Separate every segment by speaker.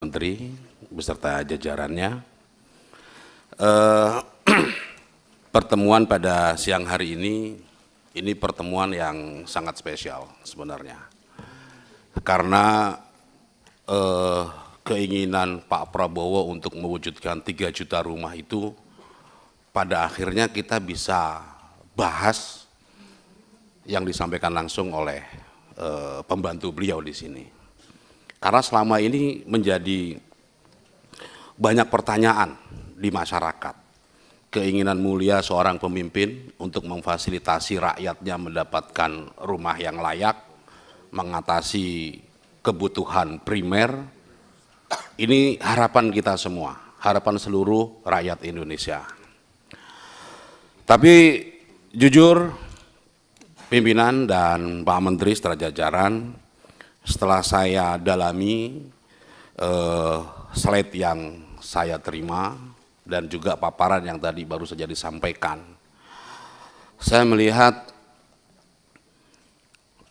Speaker 1: Menteri beserta jajarannya. Pertemuan pada siang hari ini pertemuan yang sangat spesial sebenarnya. Karena keinginan Pak Prabowo untuk mewujudkan 3 juta rumah itu pada akhirnya kita bisa bahas yang disampaikan langsung oleh pembantu beliau di sini. Karena selama ini menjadi banyak pertanyaan di masyarakat. Keinginan mulia seorang pemimpin untuk memfasilitasi rakyatnya mendapatkan rumah yang layak, mengatasi kebutuhan primer. Ini harapan kita semua, harapan seluruh rakyat Indonesia. Tapi jujur, pimpinan dan Pak Menteri setelah jajaran, setelah saya dalami slide yang saya terima dan juga paparan yang tadi baru saja disampaikan, saya melihat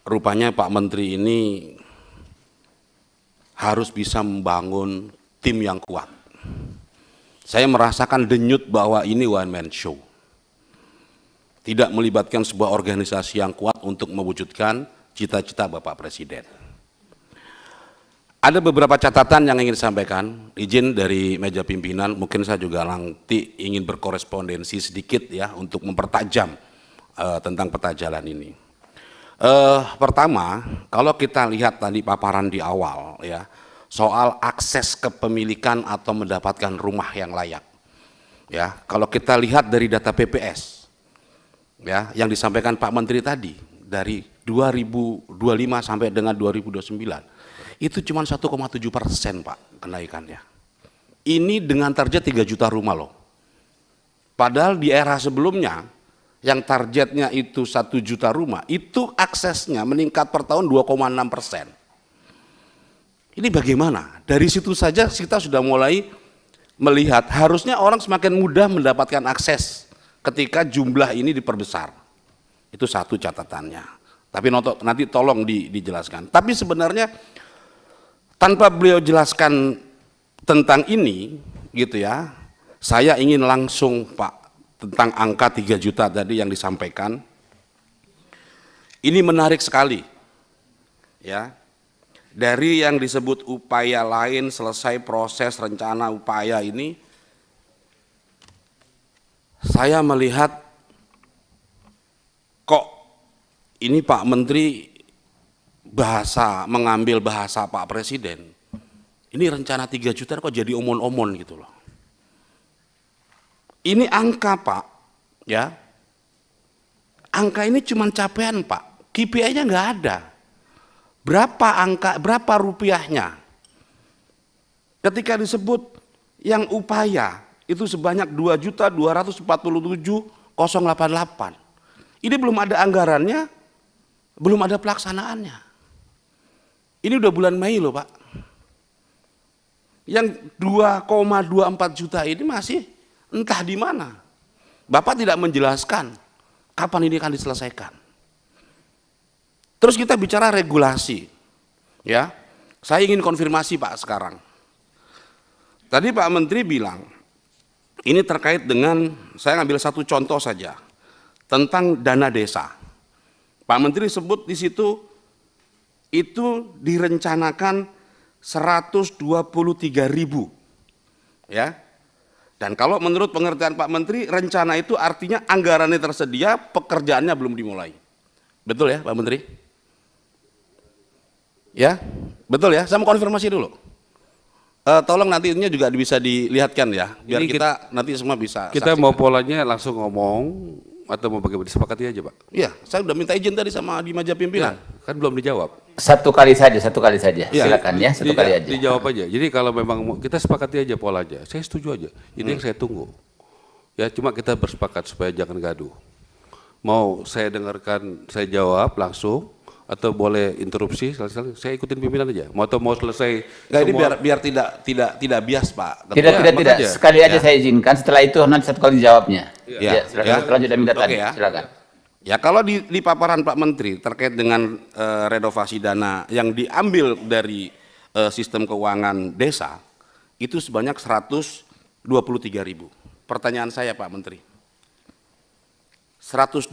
Speaker 1: rupanya Pak Menteri ini harus bisa membangun tim yang kuat. Saya merasakan denyut bahwa ini one man show. Tidak melibatkan sebuah organisasi yang kuat untuk mewujudkan cita-cita Bapak Presiden. Ada beberapa catatan yang ingin disampaikan, izin dari meja pimpinan, mungkin saya juga nanti ingin berkorespondensi sedikit ya untuk mempertajam tentang peta jalan ini. Pertama, kalau kita lihat tadi paparan di awal ya, soal akses kepemilikan atau mendapatkan rumah yang layak. Ya, kalau kita lihat dari data PPS ya yang disampaikan Pak Menteri tadi dari 2025 sampai dengan 2029. Itu cuma 1,7% Pak kenaikannya. Ini dengan target 3 juta rumah loh. Padahal di era sebelumnya yang targetnya itu 1 juta rumah, itu aksesnya meningkat per tahun 2,6%. Ini bagaimana? Dari situ saja kita sudah mulai melihat harusnya orang semakin mudah mendapatkan akses ketika jumlah ini diperbesar. Itu satu catatannya. Tapi nanti tolong dijelaskan. Tapi sebenarnya tanpa beliau jelaskan tentang ini, gitu ya, saya ingin langsung Pak, tentang angka 3 juta tadi yang disampaikan, ini menarik sekali, ya, dari yang disebut upaya lain selesai proses rencana upaya ini, saya melihat kok ini Pak Menteri mengambil bahasa Pak Presiden, ini rencana 3 juta kok jadi omon-omon gitu loh. Ini angka Pak, ya, angka ini cuma capaian Pak, KPI-nya nggak ada. Berapa rupiahnya? Ketika disebut yang upaya itu sebanyak 2.247.088, ini belum ada anggarannya, belum ada pelaksanaannya. Ini udah bulan Mei loh Pak. Yang 2,24 juta ini masih entah di mana. Bapak tidak menjelaskan kapan ini akan diselesaikan. Terus kita bicara regulasi. Ya. Saya ingin konfirmasi Pak sekarang. Tadi Pak Menteri bilang ini terkait dengan, saya ngambil satu contoh saja tentang dana desa. Pak Menteri sebut di situ itu direncanakan 123.000, ya. Dan kalau menurut pengertian Pak Menteri, rencana itu artinya anggarannya tersedia, pekerjaannya belum dimulai. Betul ya Pak Menteri? Ya, betul ya. Saya mau konfirmasi dulu. Tolong nantinya juga bisa dilihatkan ya, biar kita nanti semua bisa.
Speaker 2: Kita saksikan. Mau polanya langsung ngomong atau mau bagaimana, disepakati aja Pak? Iya,
Speaker 1: saya udah minta izin tadi sama di meja pimpinan.
Speaker 2: Ya, kan belum dijawab.
Speaker 3: Satu kali saja.
Speaker 2: Ya,
Speaker 3: Silakan ya, satu kali aja.
Speaker 2: Dijawab aja. Jadi kalau memang kita sepakati aja polanya, saya setuju aja. Ini yang saya tunggu. Ya, cuma kita bersepakat supaya jangan gaduh. Mau saya dengarkan, saya jawab langsung, atau boleh interupsi, saya ikutin pimpinan aja. Mau selesai.
Speaker 1: Nggak, ini biar tidak bias Pak.
Speaker 3: Tidak. Sekali aja saya izinkan. Setelah itu nanti satu kali jawabnya. Ya, silakan. Selanjutnya minta tadi.
Speaker 1: Ya.
Speaker 3: Silakan.
Speaker 1: Ya, kalau di paparan Pak Menteri terkait dengan renovasi dana yang diambil dari sistem keuangan desa, itu sebanyak 123.000. Pertanyaan saya Pak Menteri, 123.000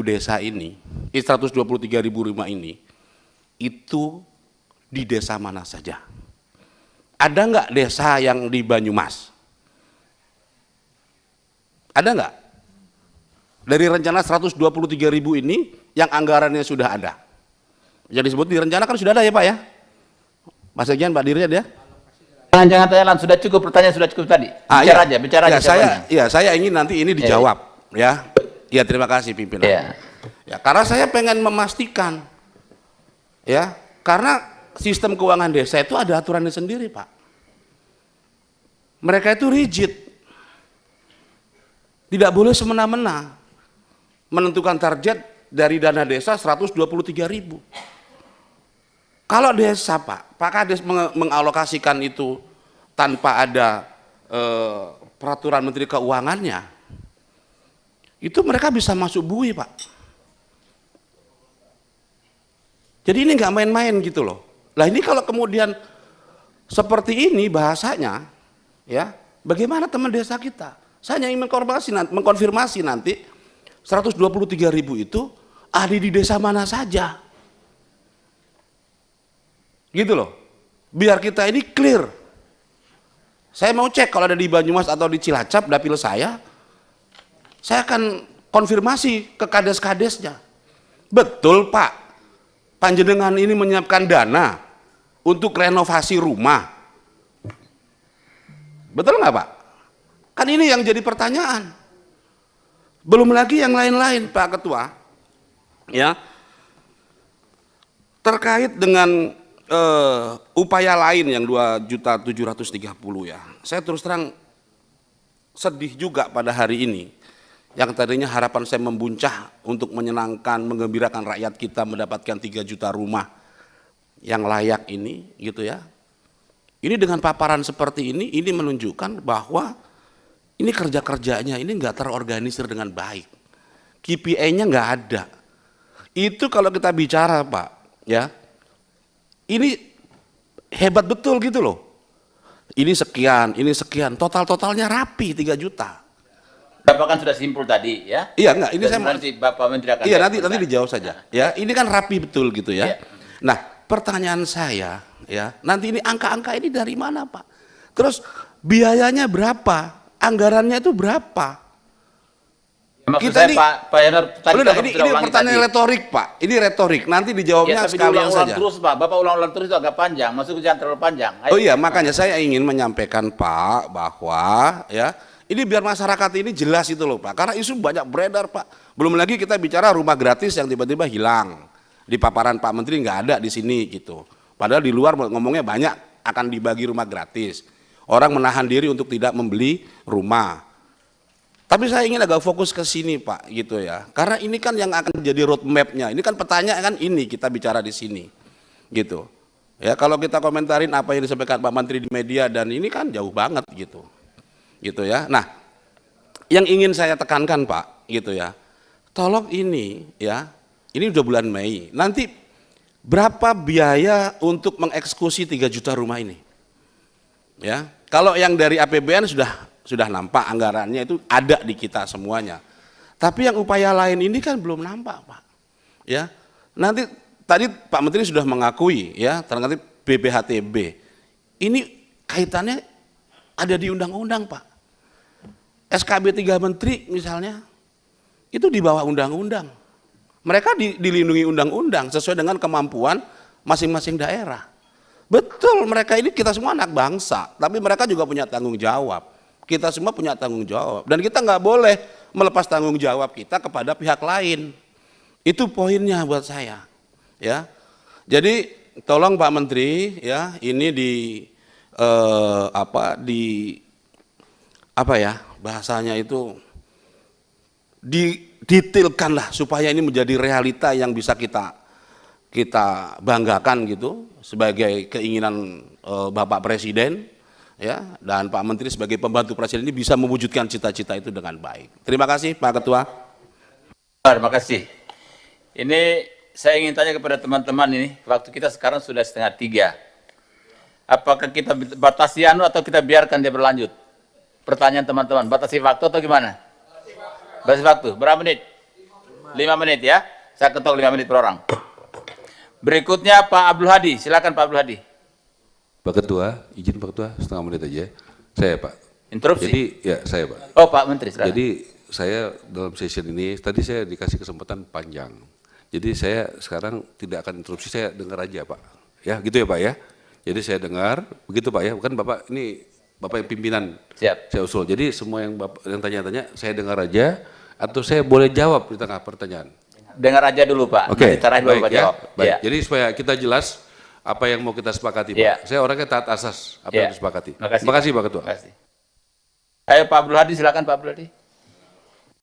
Speaker 1: desa ini, 123.000 rumah ini, itu di desa mana saja? Ada nggak desa yang di Banyumas? Ada nggak? Dari rencana 123.000 ini yang anggarannya sudah ada. Jadi disebut di rencana kan sudah ada ya Pak ya? Mas Sekian Pak Dirjen ya?
Speaker 3: Jangan tanya langsung, sudah cukup, pertanyaan sudah cukup tadi. Bicara aja.
Speaker 1: Saya ingin nanti ini dijawab ya. Ya terima kasih pimpinan. Ya karena saya pengen memastikan ya, karena sistem keuangan desa itu ada aturannya sendiri Pak. Mereka itu rigid, tidak boleh semena-mena menentukan target dari dana desa 123.000. Kalau desa Pak Kades mengalokasikan itu tanpa ada peraturan Menteri Keuangannya, itu mereka bisa masuk bui Pak. Jadi ini nggak main-main gitu loh. Lah ini kalau kemudian seperti ini bahasanya, ya bagaimana teman desa kita? Saya ingin mengkonfirmasi nanti 123.000 itu ada di desa mana saja. Gitu loh, biar kita ini clear. Saya mau cek kalau ada di Banyumas atau di Cilacap dapil saya akan konfirmasi ke kades-kadesnya. Betul Pak, panjenengan ini menyiapkan dana untuk renovasi rumah. Betul nggak Pak? Kan ini yang jadi pertanyaan. Belum lagi yang lain-lain Pak Ketua, ya terkait dengan upaya lain yang 2.730.000 ya. Saya terus terang sedih juga pada hari ini. Yang tadinya harapan saya membuncah untuk menyenangkan, menggembirakan rakyat kita mendapatkan 3 juta rumah yang layak ini gitu ya. Ini dengan paparan seperti ini menunjukkan bahwa ini kerja-kerjanya ini nggak terorganisir dengan baik. KPI-nya nggak ada. Itu kalau kita bicara Pak ya, ini hebat betul gitu loh. Ini sekian, totalnya rapi 3 juta.
Speaker 3: Bapak kan sudah simpul tadi ya?
Speaker 1: Iya enggak, ini saya
Speaker 3: nanti Bapak Menteri akan
Speaker 1: nanti dijawab saja. Ya, ini kan rapi betul gitu ya. Nah, pertanyaan saya ya, nanti ini angka-angka ini dari mana Pak? Terus biayanya berapa? Anggarannya itu berapa?
Speaker 3: Maksud saya Pak Yanur tadi
Speaker 1: ini pertanyaan retorik Pak, ini retorik, nanti dijawabnya sekalian saja.
Speaker 3: Terus Pak, Bapak ulang-ulang terus itu agak panjang, maksudnya jangan terlalu panjang.
Speaker 1: Oh iya, makanya saya ingin menyampaikan Pak bahwa ya ini biar masyarakat ini jelas itu loh Pak, karena isu banyak beredar Pak. Belum lagi kita bicara rumah gratis yang tiba-tiba hilang di paparan Pak Menteri, nggak ada di sini gitu. Padahal di luar ngomongnya banyak akan dibagi rumah gratis. Orang menahan diri untuk tidak membeli rumah. Tapi saya ingin agak fokus ke sini Pak gitu ya, karena ini kan yang akan jadi roadmap-nya. Ini kan pertanyaan kan ini kita bicara di sini, gitu. Ya kalau kita komentarin apa yang disampaikan Pak Menteri di media dan ini kan jauh banget gitu ya. Nah, yang ingin saya tekankan Pak, gitu ya, tolong ini ya, ini udah bulan Mei, nanti berapa biaya untuk mengeksekusi 3 juta rumah ini? Ya, kalau yang dari APBN sudah nampak anggarannya itu ada di kita semuanya. Tapi yang upaya lain ini kan belum nampak Pak. Ya, nanti tadi Pak Menteri sudah mengakui ya, terkait BPHTB. Ini kaitannya ada di undang-undang Pak. SKB 3 Menteri misalnya, itu di bawah undang-undang. Mereka dilindungi undang-undang sesuai dengan kemampuan masing-masing daerah. Betul, mereka ini kita semua anak bangsa, tapi mereka juga punya tanggung jawab. Kita semua punya tanggung jawab dan kita nggak boleh melepas tanggung jawab kita kepada pihak lain. Itu poinnya buat saya. Ya, jadi tolong Pak Menteri ya, ini bahasanya itu didetailkanlah supaya ini menjadi realita yang bisa kita banggakan gitu sebagai keinginan Bapak Presiden. Ya, dan Pak Menteri sebagai pembantu Presiden ini bisa mewujudkan cita-cita itu dengan baik. Terima kasih Pak Ketua.
Speaker 3: Terima kasih. Ini saya ingin tanya kepada teman-teman ini, waktu kita sekarang sudah 2:30. Apakah kita batasi atau kita biarkan dia berlanjut? Pertanyaan teman-teman, batasi waktu atau gimana? Batasi waktu. Berapa menit? 5 menit ya. Saya ketok 5 menit per orang. Berikutnya Pak Abdul Hadi. Silakan Pak Abdul Hadi.
Speaker 2: Pak Ketua, izin Pak Ketua setengah menit aja. Saya Pak.
Speaker 3: Interupsi.
Speaker 2: Jadi ya saya Pak.
Speaker 3: Oh Pak Menteri. Silakan.
Speaker 2: Jadi saya dalam session ini tadi saya dikasih kesempatan panjang. Jadi saya sekarang tidak akan interupsi, saya dengar aja Pak. Ya gitu ya Pak ya. Jadi saya dengar, begitu Pak ya. Bukan Bapak ini Bapak yang pimpinan.
Speaker 3: Siap.
Speaker 2: Saya usul. Jadi semua yang Bapak yang tanya-tanya saya dengar aja atau saya boleh jawab di tengah pertanyaan.
Speaker 3: Dengar aja dulu Pak.
Speaker 2: Oke.
Speaker 3: Terakhir
Speaker 2: Baik
Speaker 3: Bapak
Speaker 2: ya.
Speaker 3: jawab.
Speaker 2: Baik.
Speaker 3: Ya.
Speaker 2: Jadi supaya kita jelas apa yang mau kita sepakati Pak.
Speaker 3: Ya.
Speaker 2: Saya orangnya taat asas apa
Speaker 3: Ya.
Speaker 2: yang disepakati.
Speaker 3: Makasih.
Speaker 2: Terima kasih Pak Ketua.
Speaker 3: Terima kasih. Ayo Pak Abdul Hadi, silakan Pak Abdul Hadi.